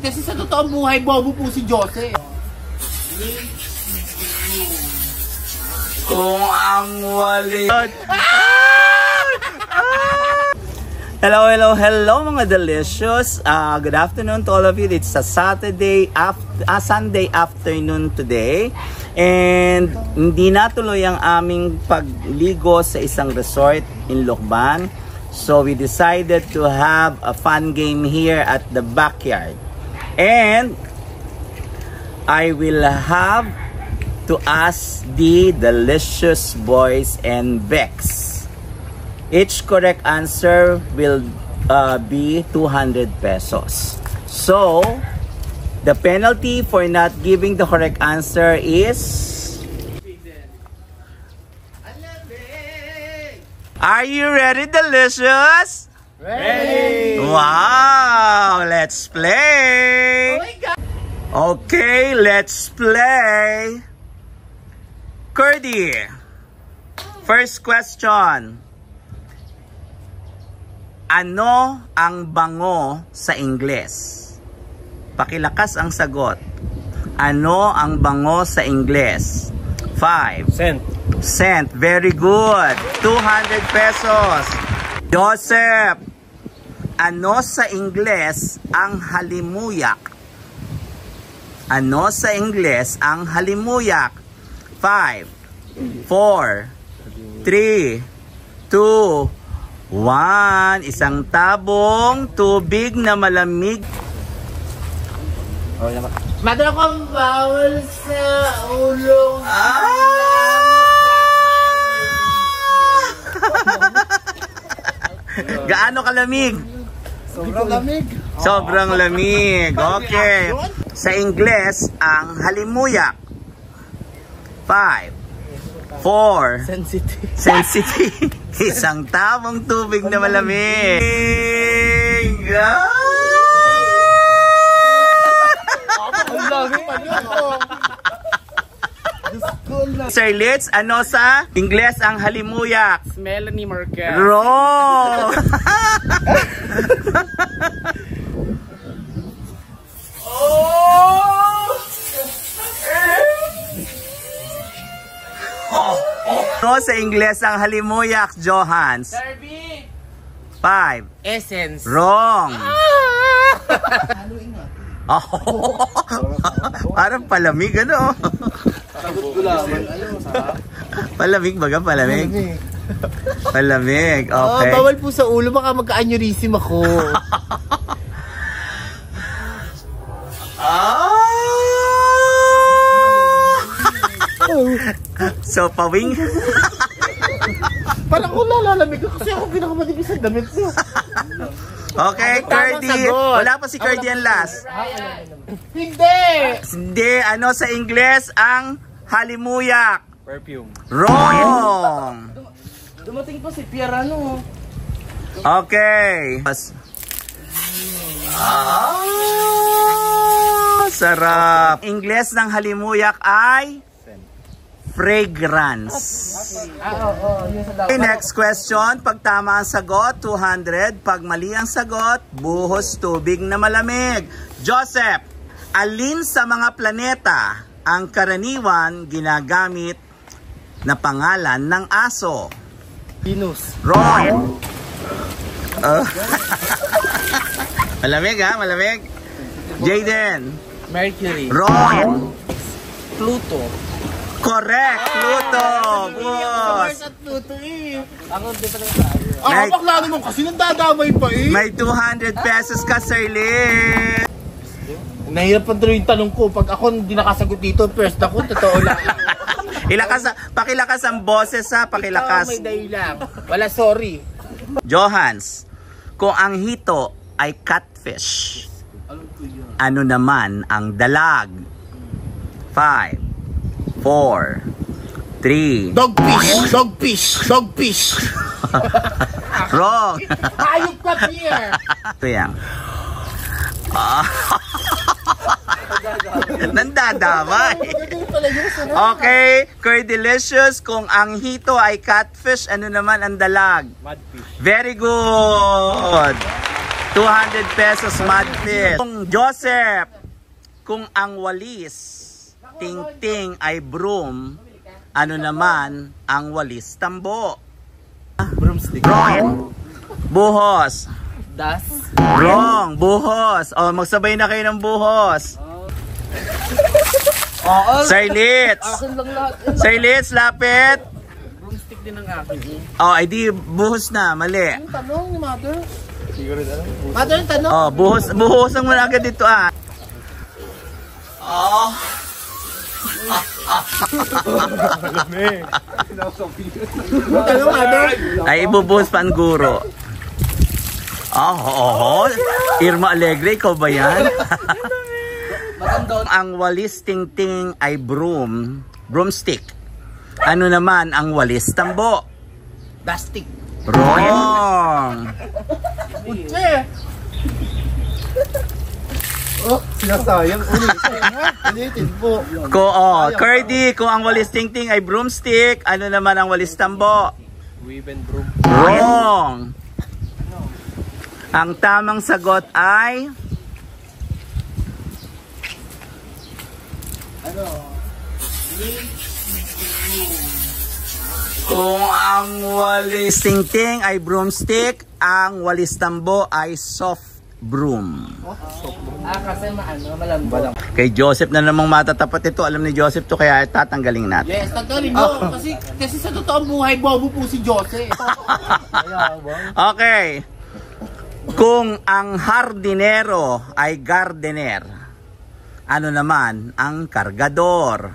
Kasi sa totoong buhay, bobo po si Jose. Kung ang wali. Hello mga delicious. Good afternoon to all of you. It's a Sunday afternoon today. And hindi natuloy ang aming pagligo sa isang resort in Lucban. So we decided to have a fun game here at the backyard. And I will have to ask the delicious boys and Bex. Each correct answer will be 200 pesos. So, the penalty for not giving the correct answer is... Are you ready, delicious? Ready! Wow! Let's play! Oh my God! Okay, let's play! Curdy, first question. Ano ang bango sa Ingles? Pakilakas ang sagot. Ano ang bango sa Ingles? 5. Scent. Scent. Very good. 200 pesos. Joseph, ano sa Ingles ang halimuyak? Ano sa Ingles ang halimuyak? 5, 4, 3, 2, 1. Isang tabong tubig na malamig. Madala kong bawal sa ulo. Gaano kalamig? Sobrang lamig. Sobrang lamig. Okay. Sa Ingles, ang halimuyak. 5, 4, sensitive. Isang tabong tubig na malamig. Sir Litz, ano sa Ingles ang halimuyak? Melanie Marquez. Wrong! Ano sa Ingles ang halimuyak, Johans? Derby. 5. Essence. Wrong. Parang palamig, ano? Palamig baga, palamig. Palamig, okay. Bawal po sa ulo, baka magka-aneurysm ako. So, pawing. Parang ko lalalamig kasi ako pinakamatipis ang damit niya. Okay, Curdy. Wala pa si Curdy ang last. Hindi! Hindi. Ano sa Ingles ang halimuyak? Perfume. Wrong! Dumating pa si Pierano. Okay. Sarap. Ingles ng halimuyak ay fragrance. Okay, next question. Pag tama ang sagot, 200. Pag mali ang sagot, buhos tubig na malamig. Joseph, alin sa mga planeta ang karaniwan ginagamit na pangalan ng aso? Venus. Wrong. Malamig ha, malamig. Jaden. Mercury. Wrong. Pluto. Correct, Pluto. Boss. At Pluto eh. Ako dito na May- baklaro mo kasi nandadamay pa eh. May 200 pesos ka, Sir Lee. Nahirap pa tuloy yung tanong ko. Pag ako hindi nakasagot dito, first ako, totoo lang. Pakilakas ang boses ha, pakilakas. Ikaw may dahilan. Wala, sorry. Johans, kung ang hito ay catfish, ano naman ang dalag? 5, 4, 3. Dogfish! Dogfish! Dogfish! Wrong. Hayop ka, Pierre! Ito yan. Nandadamay. Okay, Curdelicious, kung ang hito ay catfish, ano naman ang dalag? Mudfish. Very good. 200 pesos mudfish. Kung Joseph, kung ang walis, ting-ting ay broom, ano naman ang walis tambo? Broomstick. Wrong. Buhos. Das. Wrong. Buhos. O, magsabay na kayo ng buhos. Oo. Sir Litz. Akin lang lahat. Sir Litz, lapit. Broomstick din ang akin. O, ay di, buhos na. Mali. Yung tanong ni Mother? Siguro na. Mother, yung tanong? O, buhosan mo na agad dito ah. Oh. Yung tanong, Mother? Ay, ibubuhos pa ang guro. Oo. Irma Alegre, ikaw ba yan? Ang walis ting-ting ay broomstick. Ano naman ang walis tambo? Dastic. Wrong. Utse. Oh, sinasayang. Ulitin po. Curdy, kung ang walis ting-ting ay broomstick, ano naman ang walis tambo? Weave and broom. Wrong. Ang tamang sagot ay kung ang walis ting-ting ay broomstick, ang walis tambo ay soft broom. Kasi malambot. Kay Joseph na namang matatapat ito. Alam ni Joseph to, kaya tatanggalin natin. Yes, tanggalin mo. Kasi sa totoong buhay, bobo po si Joseph. Okay. Kung ang hardinero ay gardener, ano naman ang kargador?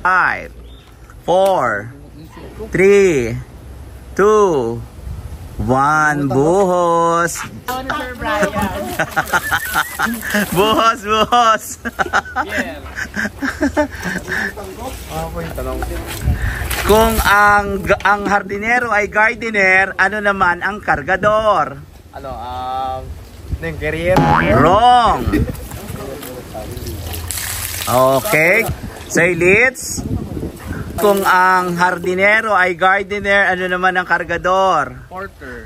5, 4, 3, 2, 1, buhos. Sir Brian. Buhos. Yeah. Kung ang hardinero ay gardener, ano naman ang kargador? Yung career. Wrong. Okay. Sir Litz, kung ang hardinero ay gardener, ano naman ang kargador?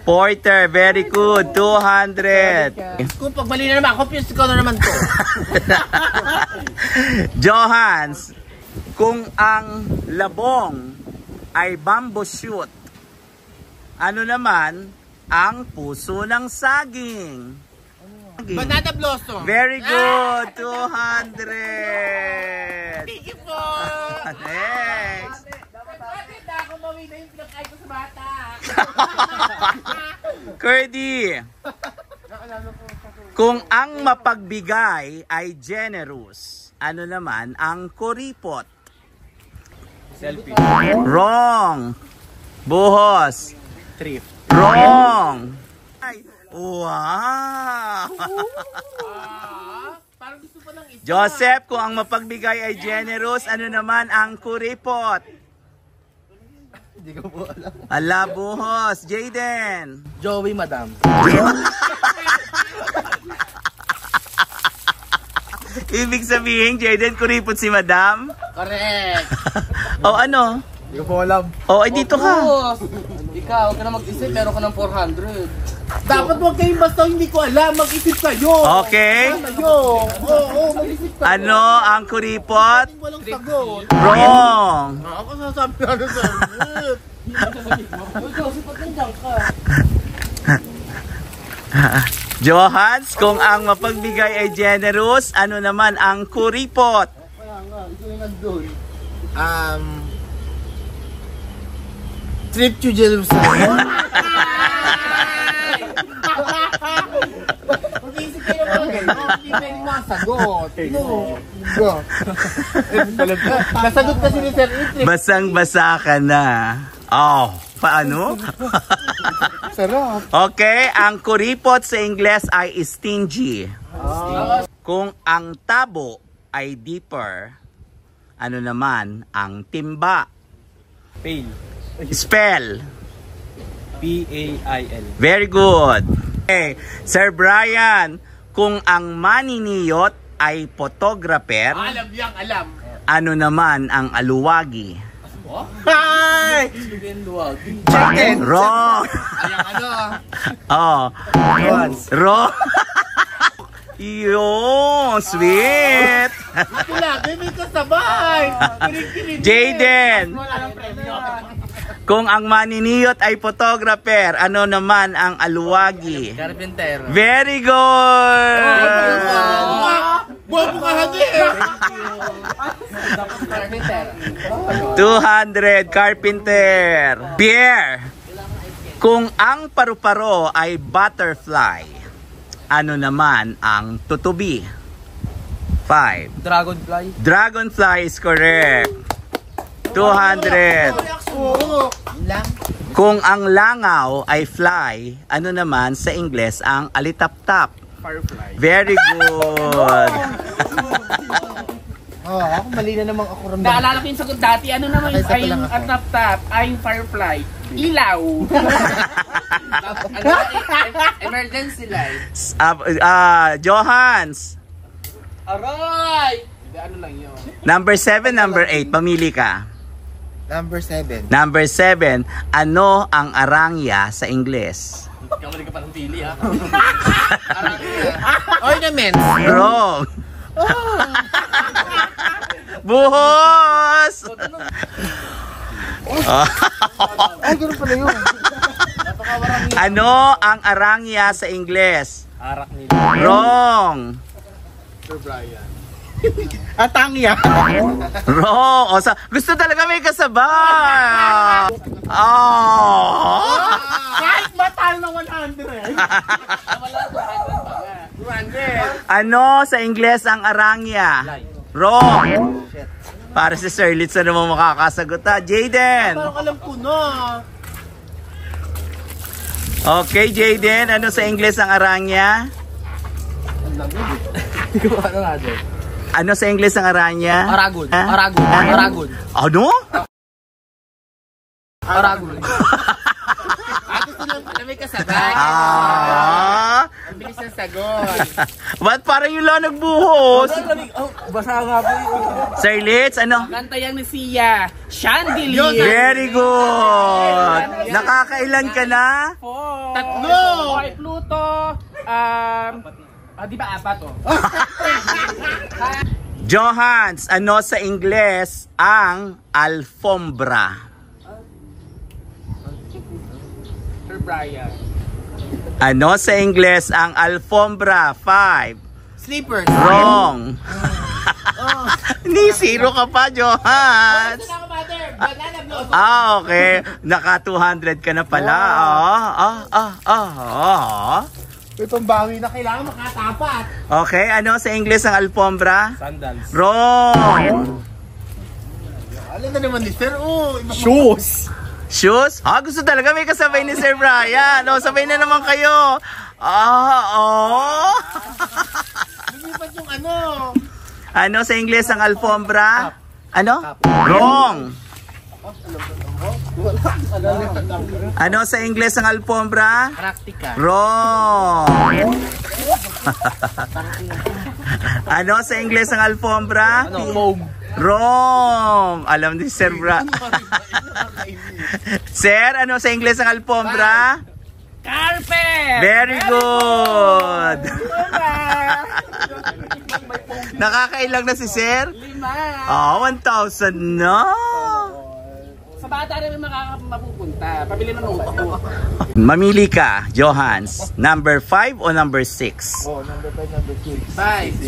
Porter. Very good. 200. Kung pagbali na naman, confused ko na naman to. Johans, kung ang labong ay bamboo shoot, ano naman ang puso ng saging? Banana blossom. Very good. 200. Thank you po. Next. Bakit ako mawila yung pinakain ko sa bata? Curdy, kung ang mapagbigay ay generous, ano naman ang kuripot? Selfie. Wrong. Buhos. Thrift. Wrong. Ay, wow. Parang gusto pa ng isa. Joseph, kung ang mapagbigay ay generous, ano naman ang kuripot? Hindi ko po alam. Ala, buhos. Jaden. Joey, madam. Ibig sabihin, Jaden, kuripot si madam? Correct. O ano? Hindi ko po alam. O, ay dito ka. Ikaw, huwag ka na mag-isip, meron ka ng 400. Dapat huwag kayong basta hindi ko alam. Mag-isip kayo. Okay. Oo, mag-isip kayo. Ano ang kuripot? Walang sagot. Wrong. Ako sasabi ano sa sagot. Joseph, pag nandiyan ka. Johans, kung ang mapagbigay ay generous, ano naman ang kuripot? Kaya nga, ito yung nandun. Trip to Jerusalem. Mag-isip kayo mga gano'n. Hindi pwede masagot. No. Nasagot kasi ni Sir Idris. Basang-basa ka na. Oh, paano? Sarap. Okay, ang kuripot sa Ingles ay stingy. Kung ang tabo ay deeper, ano naman ang timba? Pail. Spell. P-A-I-L. Very good. Okay, Sir Brian, kung ang maniniyot ay photographer, Alam yang alam. ano naman ang aluwagi? Hi! Luwag. Chicken! Wrong! Ayan ano. Oh. Wrong! Yun! Sweet! Ito lagi may kasabay. Kinig-kinig. Jaden! Wala nang premyo. Kung ang maniniyot ay photographer, ano naman ang aluwagi? Carpenter. Very good! Buwan ka hadi eh. Carpenter. 200, carpenter. Beer. Kung ang paru-paro ay butterfly, ano naman ang tutubi? 5. Dragonfly. Dragonfly is correct. 200. Oo. Lang. Kung ang langaw ay fly, ano naman sa Ingles ang alitap-tap? Firefly. Very good. Ako mali na namang ako ramdam. Naalala ko yung sagot dati, ano naman Nakisa ko ay lang yung ako. atap-tap, ay yung firefly, ilaw. Emergency light. Johans. Aray! Hindi, ano lang yun. Number 7, number 8. Pamili ka. Number 7. Number 7. Ano ang arangya sa Ingles? Kamali ka pa ng pili ha. Ornament. Wrong. Buhos! Ay, ganun pala yun. Ano ang arangya sa Ingles? Arak nila. Wrong. Sir Brian. Atangya. Wrong. O, gusto talaga may kasabay. Oh. Kahit matal na 100. Ano sa Ingles ang arangya? Wrong. Para si Sir Litz na naman makakasagot ha. Jaden. Parang alam ko na. Okay, Jaden. Ano sa Ingles ang arangya? Ano nga doon? Ano sa Ingles ang arangya? Aragon. Ha? Aragon. Ha? Aragon. Ano? Aragon. Gusto lang pala may kasabay. Ang bilis ng sagot. Ba't parang yung lang nagbuhos? Basa nga po yung... Sir Litz, ano? Kanta yan ni Sia, Chandelier. Very good! Nakakailan ka na? Tatlo. Ay, Pluto. Di ba apat oh? Johans, ano sa Ingles ang alfombra? Sir Brian. Ano sa Ingles ang alfombra? 5. Sleepers. Wrong. Ni zero ka pa, Johans. Okay. Naka 200 ka na pala. May pambawi na kailangan makatapat. Okay, ano sa Ingles ang alfombra? Sandals. Wrong. Alam na naman ni Sir. Oh, Shoes. Shoes? Gusto talaga may kasabay ni Sir Brian. Sabay na naman kayo. lumipat yung ano. Ano sa Ingles ang alfombra? Ano? Wrong. Ano sa Ingles ang alfombra? Praktika. Wrong. Ano sa Ingles ang alfombra? Foam. Wrong. Alam ni Sir Bra. Sir, ano sa Ingles ang alfombra? Carpet. Very good. Nakakailang na si Sir? 5. 1,000 na. Sa bata rin mapupunta. Pabili ng notebook. Mamili ka, Johans. Number 5 o number 6? Oh, number 5, number 6. 5.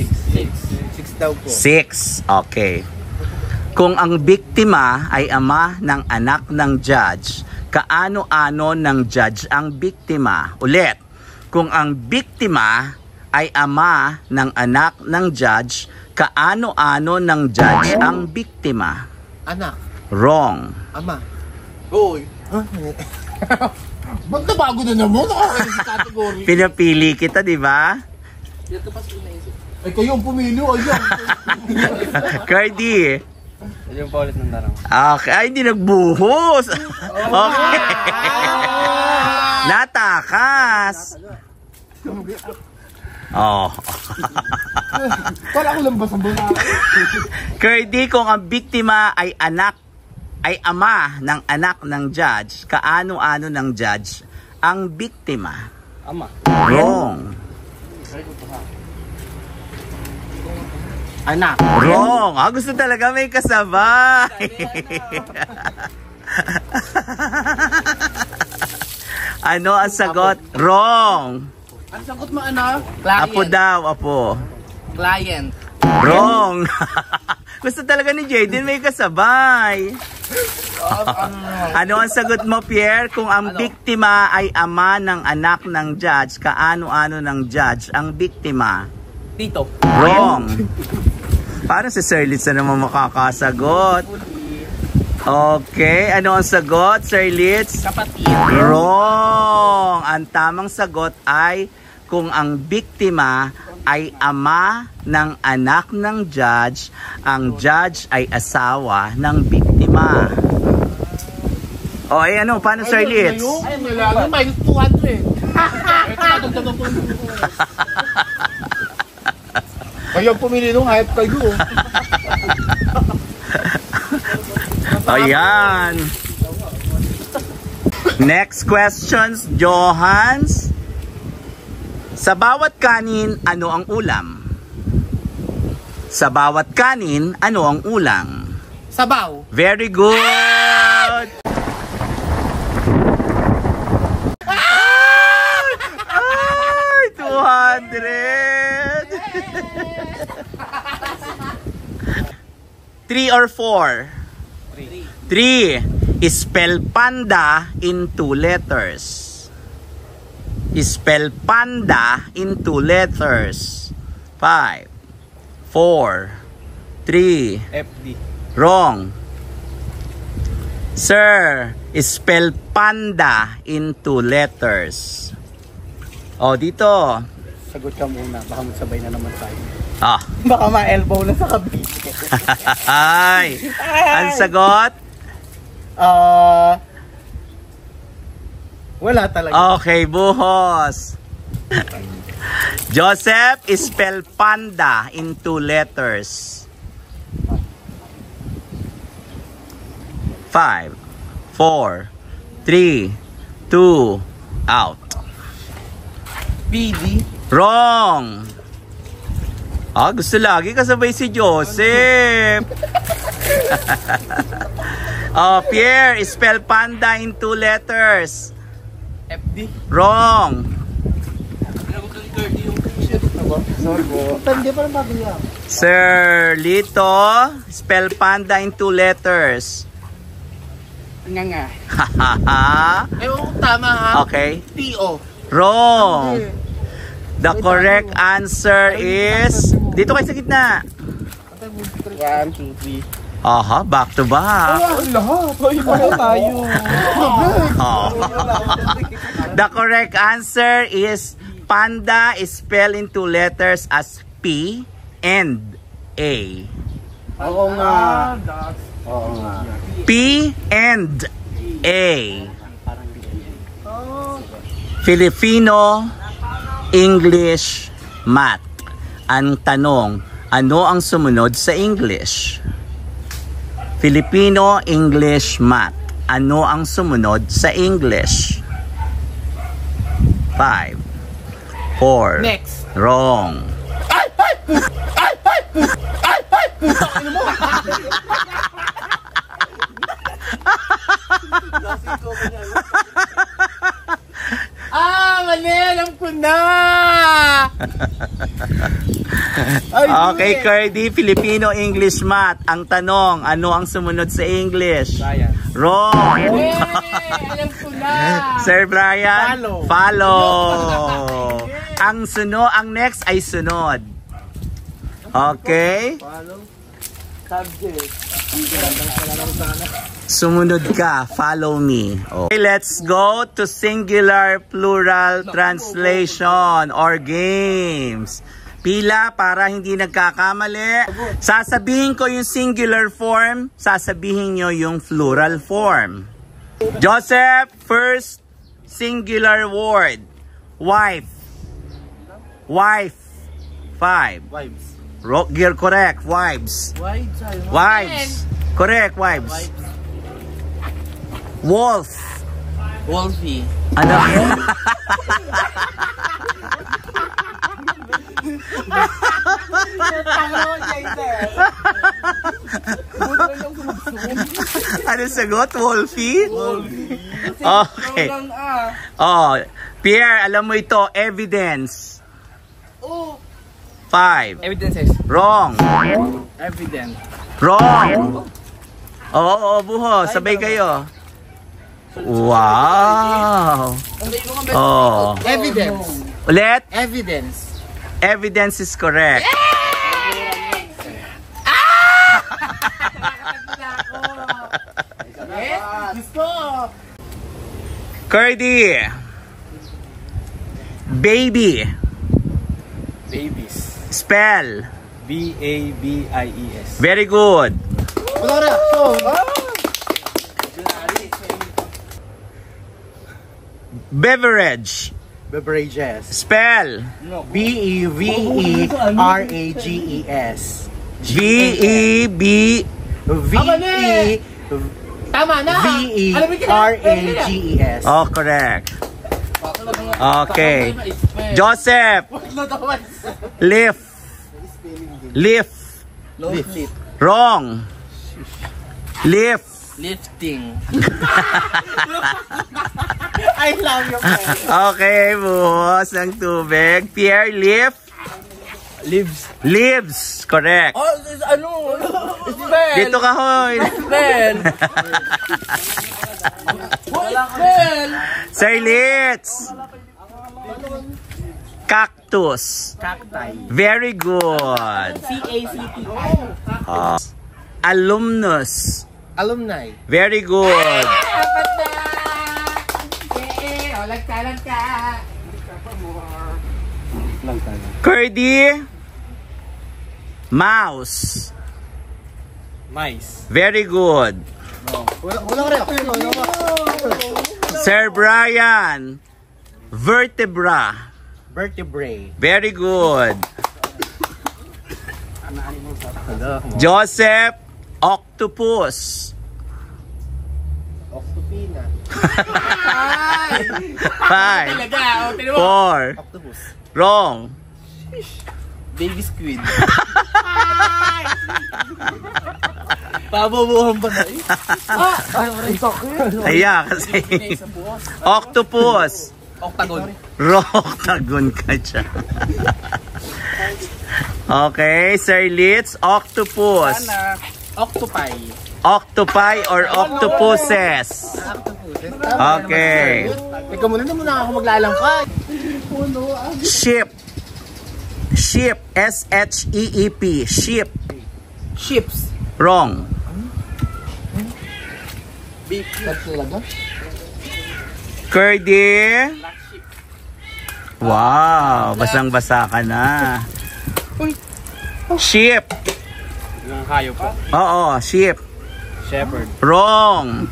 6 daw po. 6. Okay. Kung ang biktima ay ama ng anak ng judge, kaano-ano ng judge ang biktima? Ulit. Kung ang biktima ay ama ng anak ng judge, kaano-ano ng judge ang biktima? Anak. Wrong. Ama. Goy. Ba't nabago na naman? Nakakailang category. Pinapili kita, di ba? Dito pa sila naisip. Ay, kayo ang pumili. Ayan. Cardi. Yan yung paulit ng darang. Okay. Ay, hindi nagbuhos. Okay. Natakas. Oh. Kala ko lang ba sa bula? Cardi, kung ang biktima ay anak ay ama ng anak ng judge, kaano-ano ng judge ang biktima? Ama. Wrong. Anak. Wrong. Gusto talaga may kasabay. Ano ang sagot? Wrong. Ang sagot mo ano? Apo daw, apo. Client. Wrong. Gusto talaga ni Jaden may kasabay. Ano ang sagot mo, Pierre? Kung ang biktima ay ama ng anak ng judge, kaano-ano ng judge ang biktima? Tito. Wrong. Parang si Sir Litz na naman makakasagot. Okay, ano ang sagot, Sir Litz? Kapatid. Wrong. Ang tamang sagot ay kung ang biktima ay ama ng anak ng judge, ang judge ay asawa ng biktima. O, ay ano, paano, Sir Litz? Ay, may 200. Kayo pumili nung hype kayo. Ayan. Next questions, Johans. Sa bawat kanin, ano ang ulam? Sa bawat kanin, ano ang ulam? Sabaw. Very good! Ay! 200! 3 or 4? 3. Spell panda in 2 letters. Spell panda in 2 letters. 5, 4, 3. FD. Wrong. Sir, spell panda in 2 letters. O, dito. Sagot ka muna. Baka magsabay na naman tayo. Ah. Baka ma-elbow na sa kabit. Ay. Ang sagot? Wala talaga. Okay, buhos. Joseph, spell panda in 2 letters. 5, 4, 3, 2, out. PD. Wrong. Gusto lagi kasabay si Joseph. Pierre, spell panda in 2 letters. FD. Wrong. Hindi pa rin bago. Sir Lito, spell panda in 2 letters. Nga. Eh, tama ha. Okay. T.O. Wrong. The correct answer is... Dito kayo sa gitna. 1, 2, 3. Aha, back to back. Lahat. Hoy, pareho tayo. Oh. The correct answer is panda is spelled in 2 letters as P and A. Oo nga. Oo nga. P and A. Filipino, English, Math. Ang tanong, ano ang sumunod sa English? Filipino, English, Math. Ano ang sumunod sa English? 5, 4. Next. Wrong. Mali! Alam ko na! Okay, Curdy, Filipino, English, Math. Ang tanong, ano ang sumunod sa English? Brian. Wrong. Alam ko na! Sir Brian? Follow. Ang next ay sunod. Okay? Subject. Sumunod ka. Follow me. Okay, let's go to singular plural translation or games. Pila para hindi nagkakamali. Sasabihin ko yung singular form, sasabihin nyo yung plural form. Joseph, first singular word. Wife. Wife. 5. Wives. Correct. Wives. Wives. Wives. Correct, wives. Wolf. Wolfie. Ano? Ano sagot? Wolfie? Okay. Oh, Pierre, alam mo ito, evidence. 5. Evidences. Wrong. Evidence. Wrong. Oo, buho. Sabay kayo. Wow. Oh. Evidence. Ulit. Evidence. Evidence is correct. Gusto. Curdy. Baby. Babies. Spell. B-A-B-I-E-S. Very good. Wala reaction. Beverage. Beverages. Spell. Beverage. V-E-B. Tama na. Vereges. Oh, correct. Okay. Joseph. Lift. Lift. Lift. Wrong. Lift. Lifting. I love you. Okay, buhos ng tubig. Pierre, lift. Lives. Lives. Correct. Oh, ano? Spell. Dito ka, hoy. Spell. Spell. Sir Litz. Cactus. Cacti. Very good. C-A-C-T-I. Alumnus. Alumni. Very good. Apat na. O, lagka. Curdy. Mouse. Mice. Very good. Walang reaction. Sir Brian. Vertebra. Vertebrae. Very good. Joseph. Octopus. Octopina. 5. Talaga. O, tinan mo. 4. Octopus. Wrong. Baby squid. Pabubuhan ba na eh? Kaya kasi. Octopus. Octagon. Octagon ka dyan. Okay, Sir Litz. Octopus. Octopi. Octopi or octopuses? Okay. Teka muna ako maglalangkay. Ship. Ship. S-H-E-E-P. Ship. Ships. Wrong. Big talaga? Curdy. Wow, basang-basa ka na. Ship. Yung hayop po. Oo, ship. Shepherd. Wrong.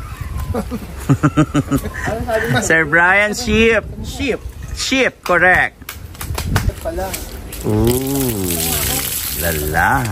Sir Brian, ship. Ship. Ship, correct. Pala. Ooh, lala.